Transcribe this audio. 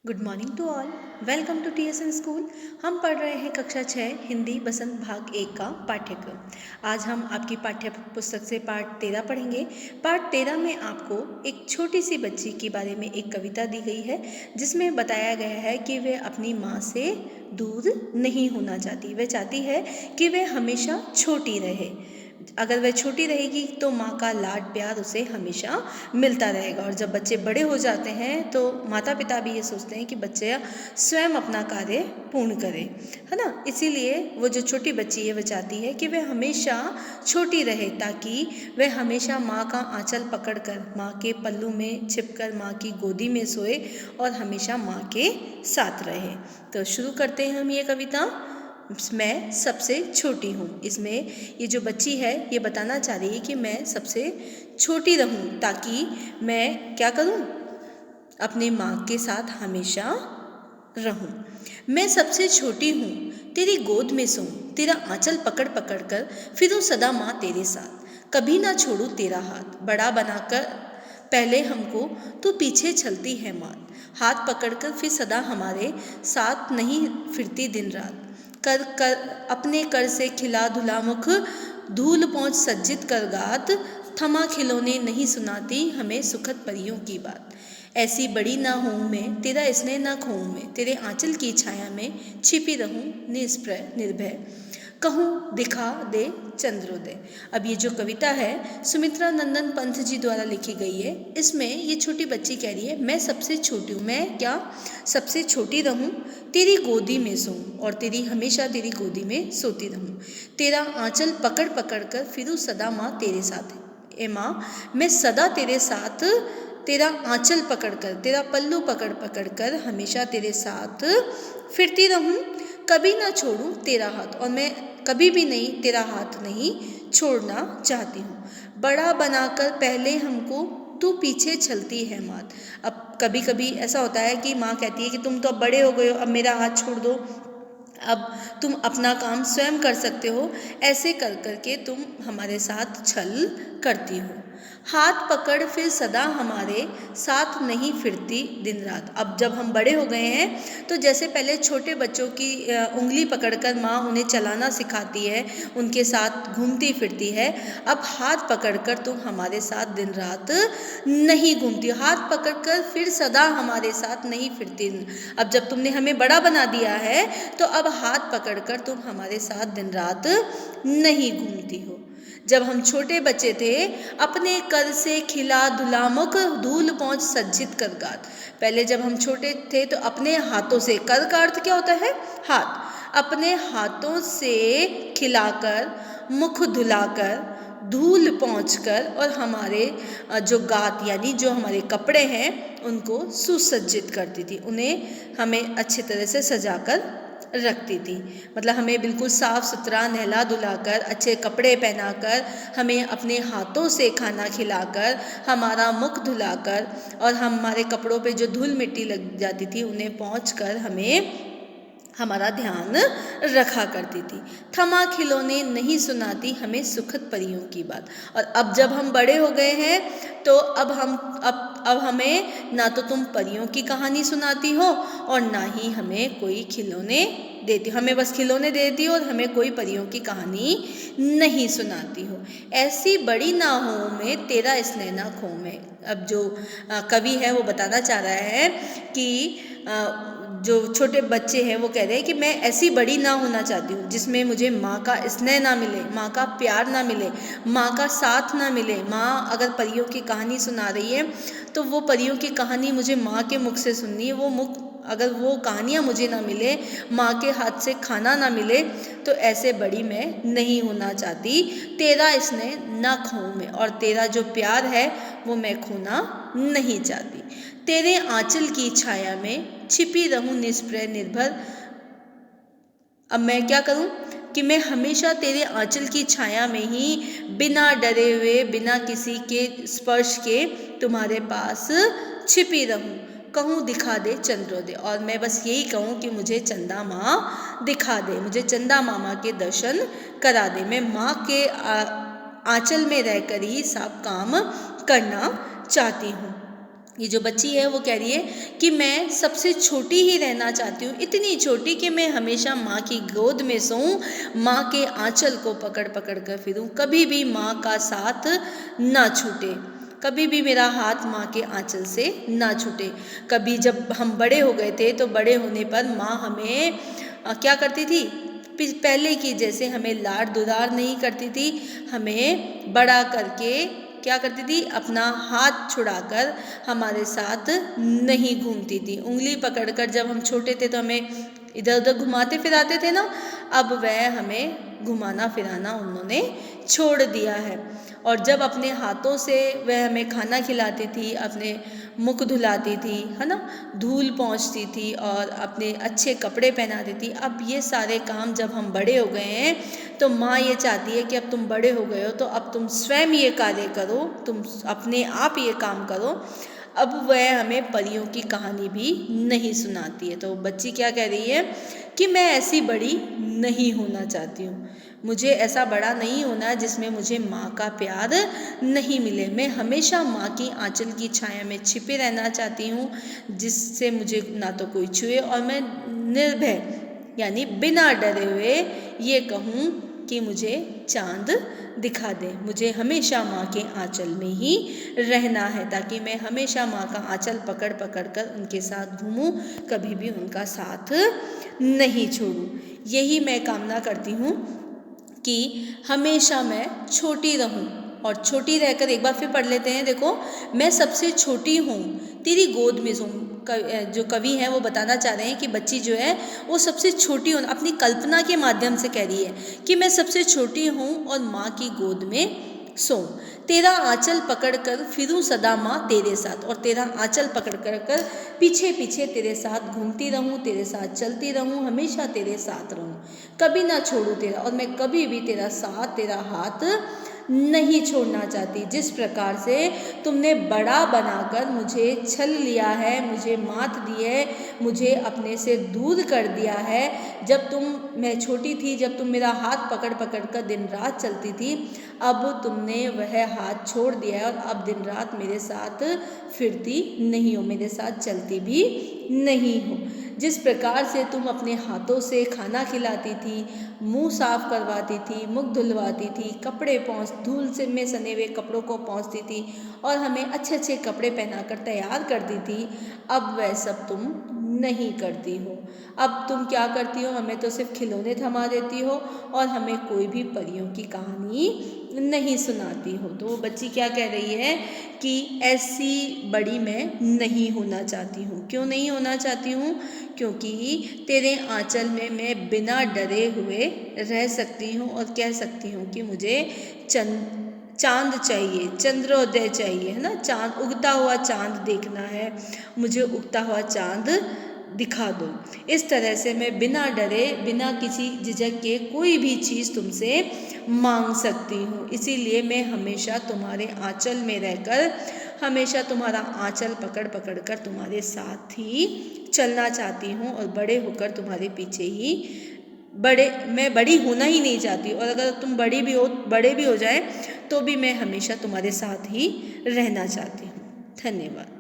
Good morning to all. Welcome to TSN school. हम पढ़ रहे हैं कक्षा 6 हिंदी बसंत भाग 1 का पाठ्यक्रम। आज हम आपकी पाठ्य पुस्तक से पाठ 13 पढ़ेंगे। पाठ 13 में आपको एक छोटी सी बच्ची के बारे में एक कविता दी गई है, जिसमें बताया गया है कि वह अपनी माँ से दूर नहीं होना चाहती। वह चाहती है कि वह हमेशा छोटी रहे। अगर वह छोटी रहेगी तो माँ का लाड प्यार उसे हमेशा मिलता रहेगा। और जब बच्चे बड़े हो जाते हैं तो माता पिता भी ये सोचते हैं कि बच्चे स्वयं अपना कार्य पूर्ण करें, है ना। इसीलिए वो जो छोटी बच्ची है वह चाहती है कि वह हमेशा छोटी रहे, ताकि वह हमेशा माँ का आंचल पकड़कर माँ के पल्लू में छिपकर माँ की गोदी में सोए और हमेशा माँ के साथ रहे। तो शुरू करते हैं हम ये कविता। मैं सबसे छोटी हूँ। इसमें ये जो बच्ची है ये बताना चाह रही है कि मैं सबसे छोटी रहूँ, ताकि मैं क्या करूँ, अपने माँ के साथ हमेशा रहूँ। मैं सबसे छोटी हूँ, तेरी गोद में सोऊं, तेरा आंचल पकड़ पकड़ कर फिरूं सदा माँ तेरे साथ। कभी ना छोड़ूं तेरा हाथ, बड़ा बनाकर पहले हमको तू पीछे चलती है माँ। हाथ पकड़कर फिर सदा हमारे साथ नहीं फिरती दिन रात। कर कर अपने कर से खिला धुला मुख, धूल पहुँच सज्जित कर गात। थमा खिलौने नहीं सुनाती हमें सुखद परियों की बात। ऐसी बड़ी ना हूँ मैं, तेरा स्नेह ना खोऊं मैं, तेरे आंचल की छाया में छिपी रहूं निष्प्रय निर्भय। कहूँ दिखा दे चंद्रोदय। अब ये जो कविता है सुमित्रा नंदन पंत जी द्वारा लिखी गई है। इसमें ये छोटी बच्ची कह रही है मैं सबसे छोटी हूँ, मैं क्या सबसे छोटी रहूँ, तेरी गोदी में सोऊं और तेरी हमेशा तेरी गोदी में सोती रहूँ। तेरा आंचल पकड़ पकड़ कर फिरूं सदा माँ तेरे साथ। ए माँ, मैं सदा तेरे साथ, तेरा आंचल पकड़कर तेरा पल्लू पकड़ पकड़ कर हमेशा तेरे साथ फिरती रहूं। कभी ना छोड़ूं तेरा हाथ, और मैं कभी भी नहीं तेरा हाथ नहीं छोड़ना चाहती हूँ। बड़ा बनाकर पहले हमको तू पीछे चलती है मात। अब कभी कभी ऐसा होता है कि माँ कहती है कि तुम तो अब बड़े हो गए हो, अब मेरा हाथ छोड़ दो, अब तुम अपना काम स्वयं कर सकते हो। ऐसे कर करके तुम हमारे साथ छल करती हो। हाथ पकड़ फिर सदा हमारे साथ नहीं फिरती दिन रात। अब जब हम बड़े हो गए हैं तो जैसे पहले छोटे बच्चों की उंगली पकड़कर माँ उन्हें चलाना सिखाती है, उनके साथ घूमती फिरती है, अब हाथ पकड़कर तुम हमारे साथ दिन रात नहीं घूमती। हाथ पकड़कर फिर सदा हमारे साथ नहीं फिरती। अब जब तुमने हमें बड़ा बना दिया है तो अब हाथ पकड़कर तुम हमारे साथ दिन रात नहीं घूमती हो। जब हम छोटे बच्चे थे अपने कर से खिला धुला मुख, धूल पहुँच सज्जित कर गात। पहले जब हम छोटे थे तो अपने हाथों से, कर का अर्थ क्या होता है, हाथ, अपने हाथों से खिलाकर मुख धुलाकर धूल पहुँचकर और हमारे जो गात यानी जो हमारे कपड़े हैं उनको सुसज्जित करती थी, उन्हें हमें अच्छी तरह से सजाकर रखती थी। मतलब हमें बिल्कुल साफ़ सुथरा नहला धुलाकर अच्छे कपड़े पहनाकर हमें अपने हाथों से खाना खिलाकर हमारा मुख धुलाकर और हमारे कपड़ों पे जो धूल मिट्टी लग जाती थी उन्हें पोंछकर हमें हमारा ध्यान रखा करती थी। थमा खिलौने नहीं सुनाती हमें सुखद परियों की बात। और अब जब हम बड़े हो गए हैं तो अब हमें ना तो तुम परियों की कहानी सुनाती हो और ना ही हमें कोई खिलौने देती, हमें बस खिलौने देती हो और हमें कोई परियों की कहानी नहीं सुनाती हो। ऐसी बड़ी ना हो मैं, तेरा स्नेह ना खो मैं। अब जो कवि है वो बताना चाह रहा है कि जो छोटे बच्चे हैं वो कह रहे हैं कि मैं ऐसी बड़ी ना होना चाहती हूँ जिसमें मुझे माँ का स्नेह ना मिले, माँ का प्यार ना मिले, माँ का साथ ना मिले। माँ अगर परियों की कहानी सुना रही है तो वो परियों की कहानी मुझे माँ के मुख से सुननी है। वो मुख, अगर वो कहानियाँ मुझे ना मिले, माँ के हाथ से खाना ना मिले, तो ऐसे बड़ी मैं नहीं होना चाहती। तेरा स्नेह ना खोऊं मैं, और तेरा जो प्यार है वो मैं खोना नहीं चाहती। तेरे आंचल की छाया में छिपी रहूं निष्प्रय निर्भर। अब मैं क्या करूं कि मैं हमेशा तेरे आंचल की छाया में ही बिना डरे हुए, बिना किसी के स्पर्श के तुम्हारे पास छिपी रहूं। कहूँ दिखा दे चंद्रोदय, और मैं बस यही कहूँ कि मुझे चंदा माँ दिखा दे, मुझे चंदा मामा के दर्शन करा दे। मैं माँ के आंचल में रहकर ही सब काम करना चाहती हूँ। ये जो बच्ची है वो कह रही है कि मैं सबसे छोटी ही रहना चाहती हूँ, इतनी छोटी कि मैं हमेशा माँ की गोद में सोऊं, माँ के आंचल को पकड़ पकड़ कर फिरूं, कभी भी माँ का साथ ना छूटे, कभी भी मेरा हाथ माँ के आंचल से ना छूटे। कभी जब हम बड़े हो गए थे तो बड़े होने पर माँ हमें क्या करती थी, पहले की जैसे हमें लाड दुलार नहीं करती थी, हमें बड़ा करके क्या करती थी, अपना हाथ छुड़ाकर हमारे साथ नहीं घूमती थी। उंगली पकड़कर जब हम छोटे थे तो हमें इधर उधर घुमाते फिराते थे ना, अब वह हमें घुमाना फिराना उन्होंने छोड़ दिया है। और जब अपने हाथों से वह हमें खाना खिलाती थी, अपने मुख धुलाती थी, है ना, धूल पोंछती थी और अपने अच्छे कपड़े पहनाती थी। अब ये सारे काम जब हम बड़े हो गए हैं तो माँ ये चाहती है कि अब तुम बड़े हो गए हो तो अब तुम स्वयं ये कार्य करो, तुम अपने आप ये काम करो। अब वह हमें परियों की कहानी भी नहीं सुनाती है। तो बच्ची क्या कह रही है कि मैं ऐसी बड़ी नहीं होना चाहती हूँ, मुझे ऐसा बड़ा नहीं होना जिसमें मुझे माँ का प्यार नहीं मिले। मैं हमेशा माँ की आंचल की छाया में छिपे रहना चाहती हूँ, जिससे मुझे ना तो कोई छुए और मैं निर्भय यानी बिना डरे हुए ये कहूँ कि मुझे चांद दिखा दे। मुझे हमेशा माँ के आंचल में ही रहना है, ताकि मैं हमेशा माँ का आंचल पकड़ पकड़ कर उनके साथ घूमूं, कभी भी उनका साथ नहीं छोड़ूं। यही मैं कामना करती हूँ कि हमेशा मैं छोटी रहूं। और छोटी रहकर एक बार फिर पढ़ लेते हैं, देखो, मैं सबसे छोटी हूँ तेरी गोद में सोऊं। जो कवि हैं वो बताना चाह रहे हैं कि बच्ची जो है वो सबसे छोटी हूँ, अपनी कल्पना के माध्यम से कह रही है कि मैं सबसे छोटी हूँ और माँ की गोद में सोऊं। तेरा आंचल पकड़कर फिरूं सदा माँ तेरे साथ, और तेरा आंचल पकड़ कर पीछे पीछे तेरे साथ घूमती रहूं, तेरे साथ चलती रहूं, हमेशा तेरे साथ रहूं, कभी ना छोड़ूं तेरा, और मैं कभी भी तेरा साथ तेरा हाथ नहीं छोड़ना चाहती। जिस प्रकार से तुमने बड़ा बनाकर मुझे छल लिया है, मुझे मात दी है, मुझे अपने से दूर कर दिया है। जब मैं छोटी थी, जब तुम मेरा हाथ पकड़ पकड़ कर दिन रात चलती थी, अब तुमने वह हाथ छोड़ दिया है और अब दिन रात मेरे साथ फिरती नहीं हो, मेरे साथ चलती भी नहीं हो। जिस प्रकार से तुम अपने हाथों से खाना खिलाती थी, मुंह साफ करवाती थी, मुख धुलवाती थी, कपड़े धूल से में सने हुए कपड़ों को पोंछती थी और हमें अच्छे अच्छे कपड़े पहनाकर तैयार करती थी, अब वह सब तुम नहीं करती हो। अब तुम क्या करती हो, हमें तो सिर्फ खिलौने थमा देती हो और हमें कोई भी परियों की कहानी नहीं सुनाती हो। तो वो बच्ची क्या कह रही है कि ऐसी बड़ी मैं नहीं होना चाहती हूँ। क्यों नहीं होना चाहती हूँ? क्योंकि तेरे आंचल में मैं बिना डरे हुए रह सकती हूँ और कह सकती हूँ कि मुझे चांद चाहिए, चंद्रोदय चाहिए, है ना, चांद, उगता हुआ चांद देखना है, मुझे उगता हुआ चांद दिखा दो। इस तरह से मैं बिना डरे, बिना किसी झिझक के कोई भी चीज़ तुमसे मांग सकती हूँ। इसीलिए मैं हमेशा तुम्हारे आंचल में रहकर, हमेशा तुम्हारा आंचल पकड़ पकड़ कर तुम्हारे साथ ही चलना चाहती हूँ और बड़े होकर तुम्हारे पीछे ही मैं बड़ी होना ही नहीं चाहती। और अगर तुम बड़े भी हो जाए तो भी मैं हमेशा तुम्हारे साथ ही रहना चाहती हूँ। धन्यवाद।